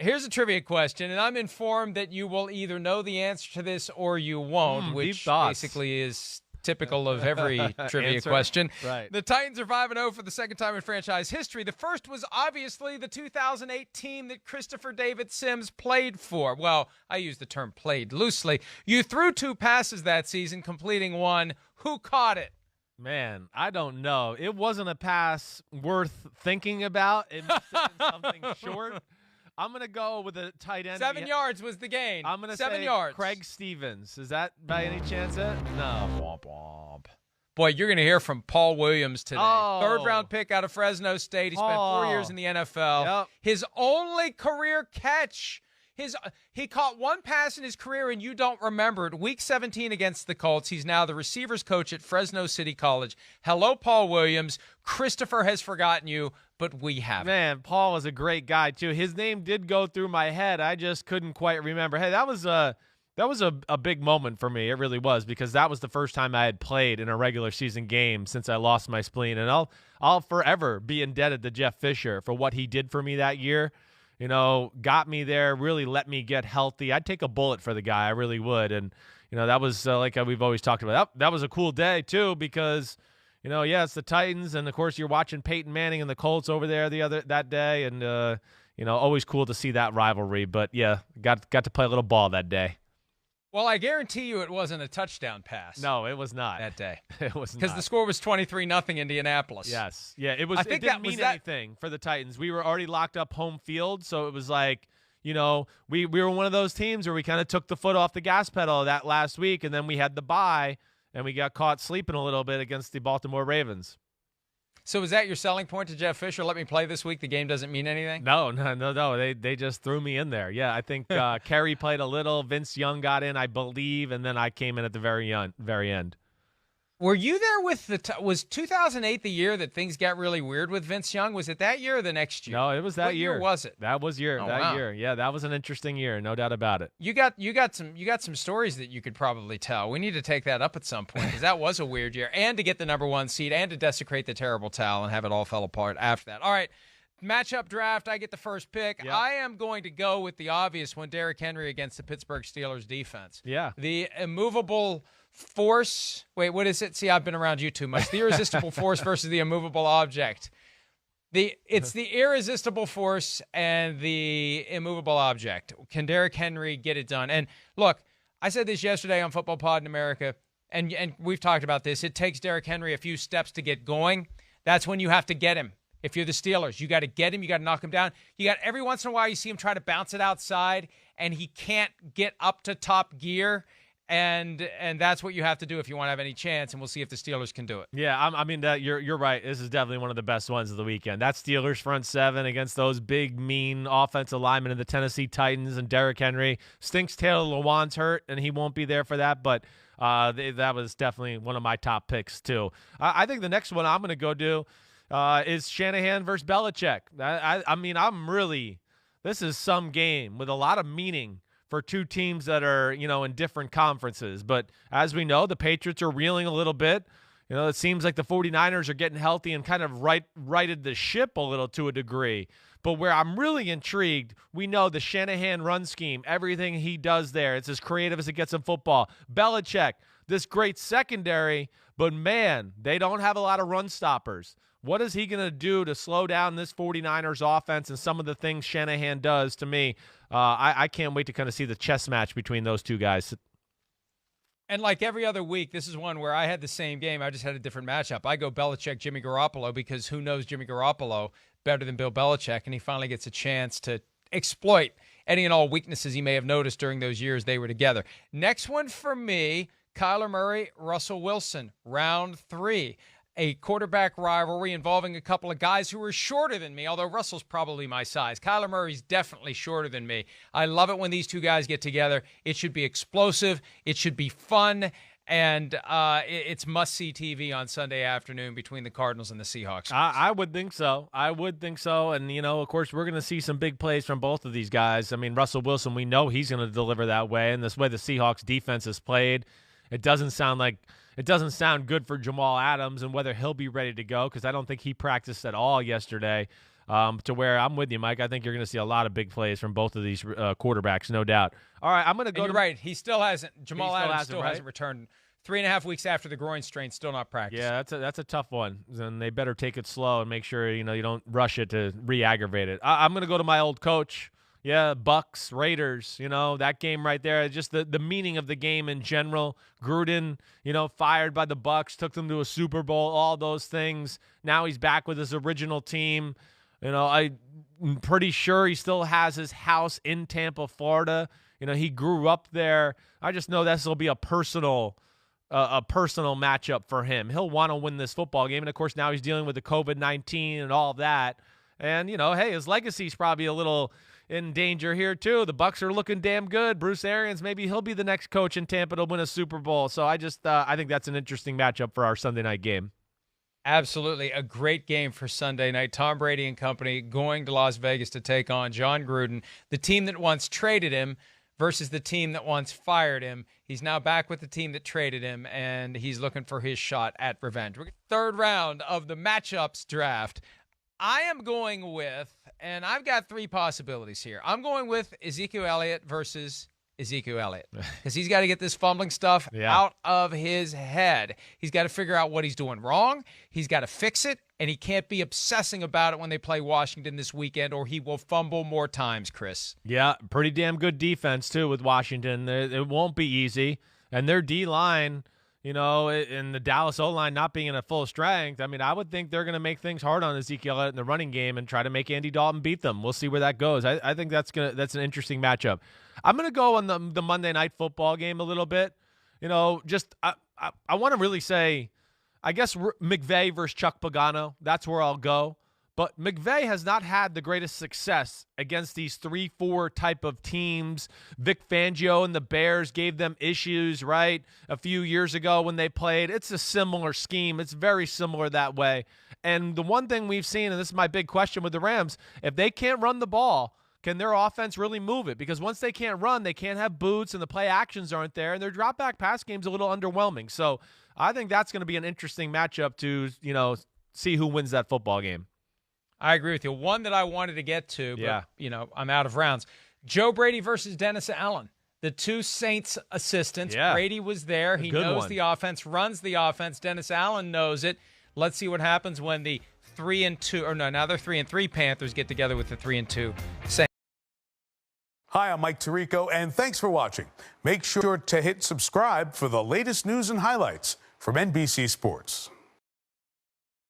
Here's a trivia question, and I'm informed that you will either know the answer to this or you won't, which basically is typical of every trivia question. Right. The Titans are 5-0 for the second time in franchise history. The first was obviously the 2008 team that Christopher David Simms played for. Well, I use the term played loosely. You threw 2 passes that season, completing 1. Who caught it? Man, I don't know. It wasn't a pass worth thinking about. It must have been something short. I'm going to go with a tight end. 7 yards was the gain. I'm going to 7 say yards. Craig Stevens. Is that by any chance it? No. Womp womp. Boy, you're going to hear from Paul Williams today. Oh. 3rd-round pick out of Fresno State. He spent 4 years in the NFL. Yep. His only career catch. He caught 1 pass in his career, and you don't remember it. Week 17 against the Colts. He's now the receivers coach at Fresno City College. Hello, Paul Williams. Christopher has forgotten you, but we haven't. Man, Paul was a great guy, too. His name did go through my head. I just couldn't quite remember. Hey, that was a big moment for me. It really was, because that was the first time I had played in a regular season game since I lost my spleen. And I'll forever be indebted to Jeff Fisher for what he did for me that year. You know, got me there, really let me get healthy. I'd take a bullet for the guy. I really would. And, you know, that was like we've always talked about. That was a cool day, too, because, you know, yeah, it's the Titans. And, of course, you're watching Peyton Manning and the Colts over there that day. And, you know, always cool to see that rivalry. But, yeah, got to play a little ball that day. Well, I guarantee you it wasn't a touchdown pass. No, it was not. That day. It was not. Because the score was 23-0 Indianapolis. Yes. Yeah, it was. I think it didn't that was mean anything for the Titans. We were already locked up home field, so it was like, you know, we were one of those teams where we kind of took the foot off the gas pedal that last week, and then we had the bye, and we got caught sleeping a little bit against the Baltimore Ravens. So is that your selling point to Jeff Fisher? Let me play this week. The game doesn't mean anything? No. They just threw me in there. Yeah, I think Kerry played a little. Vince Young got in, I believe, and then I came in at the very end. Were you there with was 2008 the year that things got really weird with Vince Young? Was it that year or the next year? No, it was that what year. Was it? That was year. Oh, that wow. year. Yeah, that was an interesting year, no doubt about it. You got some stories that you could probably tell. We need to take that up at some point, because that was a weird year, and to get the number 1 seed, and to desecrate the terrible towel and have it all fall apart after that. All right. Matchup draft, I get the first pick. Yep. I am going to go with the obvious one, Derrick Henry against the Pittsburgh Steelers defense. Yeah. The immovable force. Wait, what is it? See, I've been around you too much. The irresistible force versus the immovable object. It's the irresistible force and the immovable object. Can Derrick Henry get it done? And look, I said this yesterday on Football Pod in America, and we've talked about this. It takes Derrick Henry a few steps to get going. That's when you have to get him. If you're the Steelers, you got to get him. You got to knock him down. You got every once in a while you see him try to bounce it outside, and he can't get up to top gear. And that's what you have to do if you want to have any chance, and we'll see if the Steelers can do it. Yeah, I mean, you're right. This is definitely one of the best ones of the weekend. That Steelers front seven against those big, mean offensive linemen in the Tennessee Titans and Derrick Henry. Stinks Taylor Lewan's hurt, and he won't be there for that, but that was definitely one of my top picks, too. I think the next one I'm going to go do is Shanahan versus Belichick. I mean, this is some game with a lot of meaning for two teams that are, you know, in different conferences. But as we know, the Patriots are reeling a little bit. You know, it seems like the 49ers are getting healthy and kind of righted the ship a little to a degree. But where I'm really intrigued, we know the Shanahan run scheme, everything he does there, it's as creative as it gets in football. Belichick, this great secondary, but man, they don't have a lot of run stoppers. What is he going to do to slow down this 49ers offense and some of the things Shanahan does? To me, I can't wait to kind of see the chess match between those two guys. And like every other week, this is one where I had the same game. I just had a different matchup. I go Belichick, Jimmy Garoppolo, because who knows Jimmy Garoppolo better than Bill Belichick, and he finally gets a chance to exploit any and all weaknesses he may have noticed during those years they were together. Next one for me, Kyler Murray, Russell Wilson, round 3. A quarterback rivalry involving a couple of guys who are shorter than me, although Russell's probably my size. Kyler Murray's definitely shorter than me. I love it when these two guys get together. It should be explosive. It should be fun. And it's must-see TV on Sunday afternoon between the Cardinals and the Seahawks. I would think so. And, you know, of course, we're going to see some big plays from both of these guys. I mean, Russell Wilson, we know he's going to deliver that way. And this way the Seahawks defense is played, it doesn't sound good for Jamal Adams and whether he'll be ready to go, because I don't think he practiced at all yesterday. to where I'm with you, Mike. I think you're going to see a lot of big plays from both of these quarterbacks, no doubt. All right, I'm going to go. You're right. He still hasn't. Jamal Adams still right? hasn't returned. 3.5 weeks after the groin strain, still not practicing. Yeah, that's a tough one. And they better take it slow and make sure you don't rush it to re-aggravate it. I'm going to go to my old coach. Yeah, Bucks, Raiders, that game right there. Just the meaning of the game in general. Gruden, fired by the Bucks, took them to a Super Bowl, all those things. Now he's back with his original team. I'm pretty sure he still has his house in Tampa, Florida. He grew up there. I just know this will be a personal matchup for him. He'll want to win this football game. And, of course, now he's dealing with the COVID-19 and all of that. And, hey, his legacy's probably a little in danger here, too. The Bucks are looking damn good. Bruce Arians, maybe he'll be the next coach in Tampa to win a Super Bowl. So I think that's an interesting matchup for our Sunday night game. Absolutely. A great game for Sunday night. Tom Brady and company going to Las Vegas to take on John Gruden, the team that once traded him, versus the team that once fired him. He's now back with the team that traded him, and he's looking for his shot at revenge. Third round of the matchups draft. I am going with, and I've got 3 possibilities here. I'm going with Ezekiel Elliott versus Ezekiel Elliott because he's got to get this fumbling stuff out of his head. He's got to figure out what he's doing wrong. He's got to fix it, and he can't be obsessing about it when they play Washington this weekend, or he will fumble more times, Chris. Yeah, pretty damn good defense, too, with Washington. It won't be easy. And their D-line, and the Dallas O-line not being in a full strength, I would think they're going to make things hard on Ezekiel Elliott in the running game and try to make Andy Dalton beat them. We'll see where that goes. I think that's an interesting matchup. I'm going to go on the Monday Night Football game a little bit. I want to really say, I guess McVay versus Chuck Pagano. That's where I'll go. But McVay has not had the greatest success against these 3-4 type of teams. Vic Fangio and the Bears gave them issues, right, a few years ago when they played. It's a similar scheme. It's very similar that way. And the one thing we've seen, and this is my big question with the Rams, if they can't run the ball, can their offense really move it? Because once they can't run, they can't have boots, and the play actions aren't there, and their drop-back pass game's a little underwhelming. So I think that's going to be an interesting matchup to, see who wins that football game. I agree with you. One that I wanted to get to, but, I'm out of rounds. Joe Brady versus Dennis Allen, the 2 Saints assistants. Yeah. Brady was there. He knows the offense, runs the offense. Dennis Allen knows it. Let's see what happens when the 3-2, now they're 3-3 Panthers get together with the 3-2 Saints. Hi, I'm Mike Tirico, and thanks for watching. Make sure to hit subscribe for the latest news and highlights from NBC Sports.